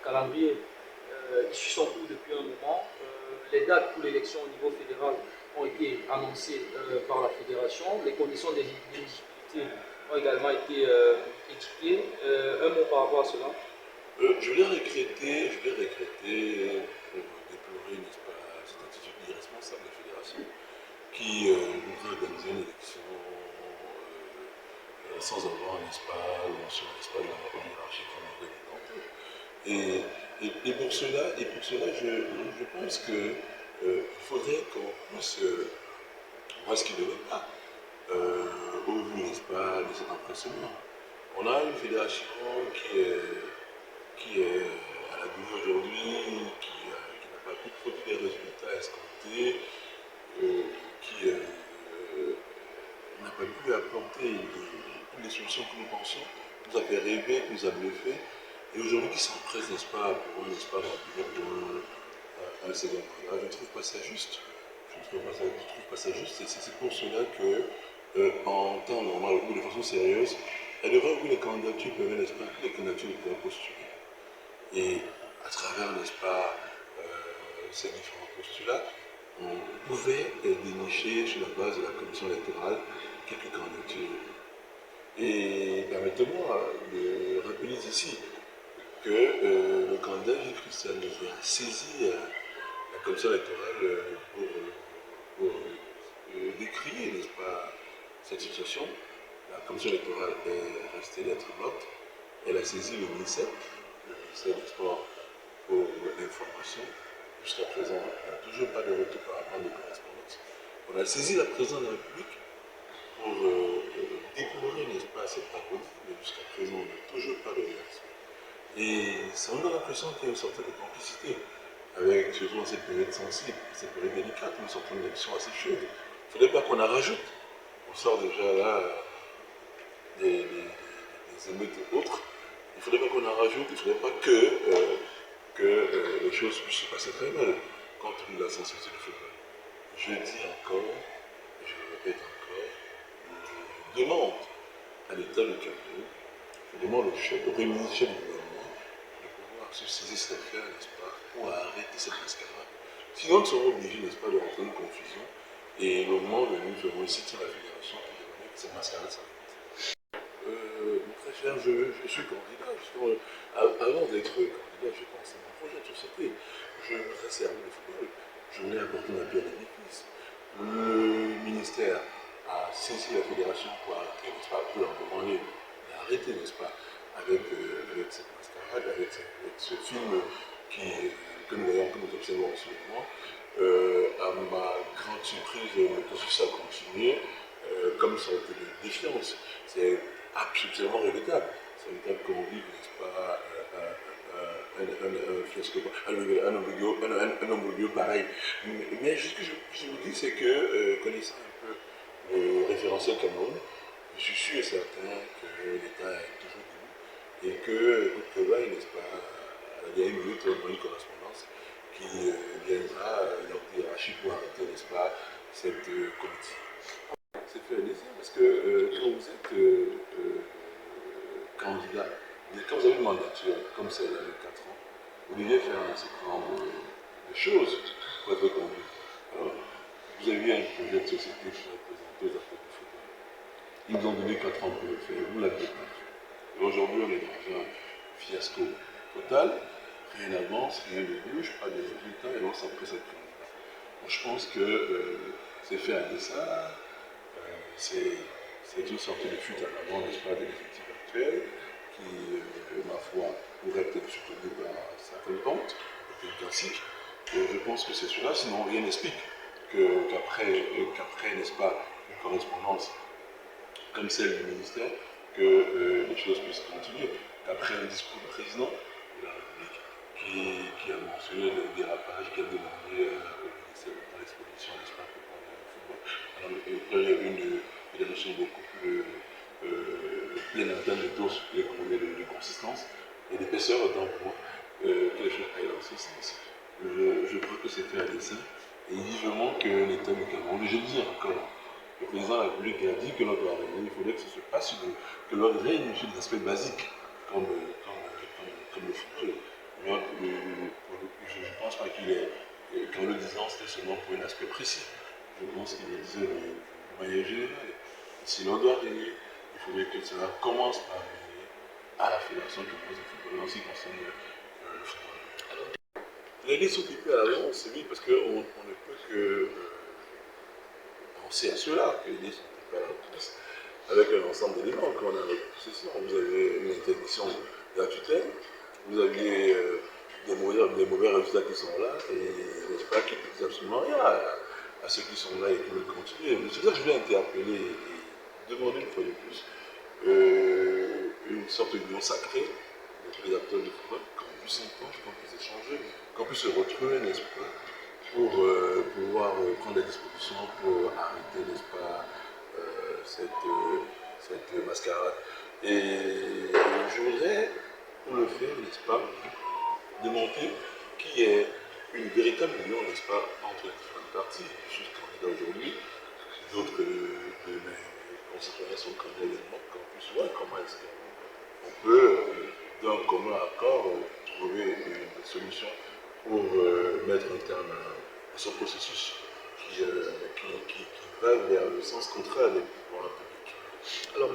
calendrier suit son cours depuis un moment. Les dates pour l'élection au niveau fédéral ont été annoncées par la fédération. Les conditions d'éligibilité ont également été édictées. Un mot par rapport à cela. Je l'ai regretté, pour déplorer, n'est-ce pas, cette attitude irresponsable de la fédération qui voudrait organiser une élection sans avoir, n'est-ce pas, mention, n'est-ce pas, de la hiérarchie qu'on aurait et pour cela, je pense que il faudrait qu'on puisse voir ce qui ne va pas, au vu, n'est-ce pas, de cet empressement. On a une fédération qui est à la bourre aujourd'hui, qui n'a pas pu produire des résultats escomptés, qui n'a pas pu apporter toutes les solutions que nous pensions, nous a fait rêver, nous a bluffé, et aujourd'hui qui s'empresse, n'est-ce pas, pour n'est-ce pas, pour un second mandat. Je ne trouve pas ça juste. Je ne trouve pas ça juste, et c'est pour cela que, en temps normal, ou de façon sérieuse, elle devrait ouvrir les candidatures, n'est-ce pas, les candidatures pour postuler. Et à travers, n'est-ce pas, ces différents postulats, on pouvait dénicher sur la base de la commission électorale quelques candidatures. Et permettez-moi de rappeler ici que le candidat Gilles Christian a saisi la commission électorale pour décrier, n'est-ce pas, cette situation. La commission électorale est restée lettre morte. Elle a saisi le ministère des Sports pour l'information. Jusqu'à présent, on n'a toujours pas de retour par rapport à nos correspondances. On a saisi la présidence de la République pour déplorer, n'est-ce pas, cette agonie, mais jusqu'à présent, on n'a toujours pas de réaction. Et ça me donne l'impression qu'il y a une sorte de complicité avec, surtout dans cette période sensible, cette période délicate, nous sortons d'une élection assez chaude. Il ne faudrait pas qu'on en rajoute. On sort déjà là des émeutes et autres. Il ne faudrait pas qu'on en rajoute, il ne faudrait pas que les choses puissent se passer très mal compte tenu de la sensibilité du football. Je dis encore, et je le répète encore, je demande à l'État du Cameroun, je demande au Premier ministre du gouvernement de pouvoir se saisir cette affaire, n'est-ce pas, pour arrêter cette mascarade. Sinon, nous serons obligés, n'est-ce pas, de rentrer en confusion. Et le moment venu, nous ferons ici la fédération qui devrait que cette mascarade s'arrête. Mon très cher, je suis candidat. Avant d'être candidat, j'ai pensé à mon projet de société. Je voudrais servir le football. Je voulais apporter ma pierre d'édifice. Le ministère a saisi la fédération pour arrêter, n'est-ce pas, pour leur demander d'arrêter, n'est-ce pas, avec cette mascarade, avec ce film que nous observons en ce moment. À ma grande surprise, le processus a continué, comme ça a été de défiance. C'est absolument regrettable. C'est regrettable qu'on vive, n'est-ce pas, un fiasco, un embryo pareil. Mais ce que je vous dis, c'est que, connaissant un peu le référentiel Cameroun, je suis sûr et certain que l'État est toujours debout et que toute travail, n'est-ce pas, à la dernière minute, on aura une correspondance qui viendra leur dire pour arrêter, n'est-ce pas, cette comédie. C'est fait un essai parce que quand vous êtes candidat, quand vous avez une mandature comme celle-là de 4 ans, vous devez faire un certain nombre de choses pour être candidat. Alors, vous avez eu un projet de société qui va présenter aux affaires du football. Ils vous ont donné 4 ans pour le faire, vous ne l'avez pas fait. Et aujourd'hui, on est dans un fiasco total, rien n'avance, rien ne bouge, pas de résultats, et on s'empresse à être candidat. Moi, je pense que c'est fait à dessein, c'est une sorte de fuite à l'avant, n'est-ce pas, de l'effectif actuel, qui, ma foi, pourrait peut-être soutenir par certaines pentes, peut-être classiques. Et je pense que c'est cela, sinon rien n'explique qu'après, n'est-ce pas, une correspondance comme celle du ministère, que les choses puissent continuer. Qu'après un discours du président de la République qui a mentionné le dérapage, qui a demandé au ministère de l'exposition, n'est-ce pas, pour parler du football. Alors, il y a une fédération beaucoup plus pleine en termes de doses, de consistance et d'épaisseur autant pour moi que les choses aillent dans ce sens. Je crois que c'est fait à dessein et vivement que l'État du Cameroun, je dis encore, le président de la République a dit que notre armée, il faudrait que ce se passe, que l'ordre règne sur des aspects basiques comme le football. Donc, je pense pas qu'il est, qu'en le disant, c'était seulement pour un aspect précis. Je pense qu'il le disait de manière générale. Si l'on doit régler, il faudrait que cela commence par régler à la fédération qui pose le football en ce qui concerne le football. Les listes sont occupées à l'avance, c'est vite parce qu'on ne peut que penser à cela, que les listes sont occupées à l'avance, avec un ensemble d'éléments qu'on a avec possession. Vous avez une interdiction de la tutelle, vous aviez des mauvais résultats qui sont là, et n'est-ce pas, qui ne disent absolument rien à ceux qui sont là et qui veulent continuer. C'est ça que je voulais interpeller et demander une fois de plus une sorte d'union sacrée de tous les acteurs de football, qu'on puisse s'entendre, qu'on puisse échanger, qu'on puisse se retrouver, n'est-ce pas, pour pouvoir prendre des dispositions pour arrêter, n'est-ce pas, cette mascarade. Et je voudrais, pour le faire, n'est-ce pas, démontrer qu'il y ait une véritable union, n'est-ce pas, entre les différentes parties. Je suis candidat aujourd'hui, d'autres de mes concitoyens sont candidats également, qu'on puisse voir comment est-ce qu'on peut, d'un commun accord, trouver une solution pour mettre un terme à ce processus qui va vers le sens contraire des pouvoirs publics. Alors,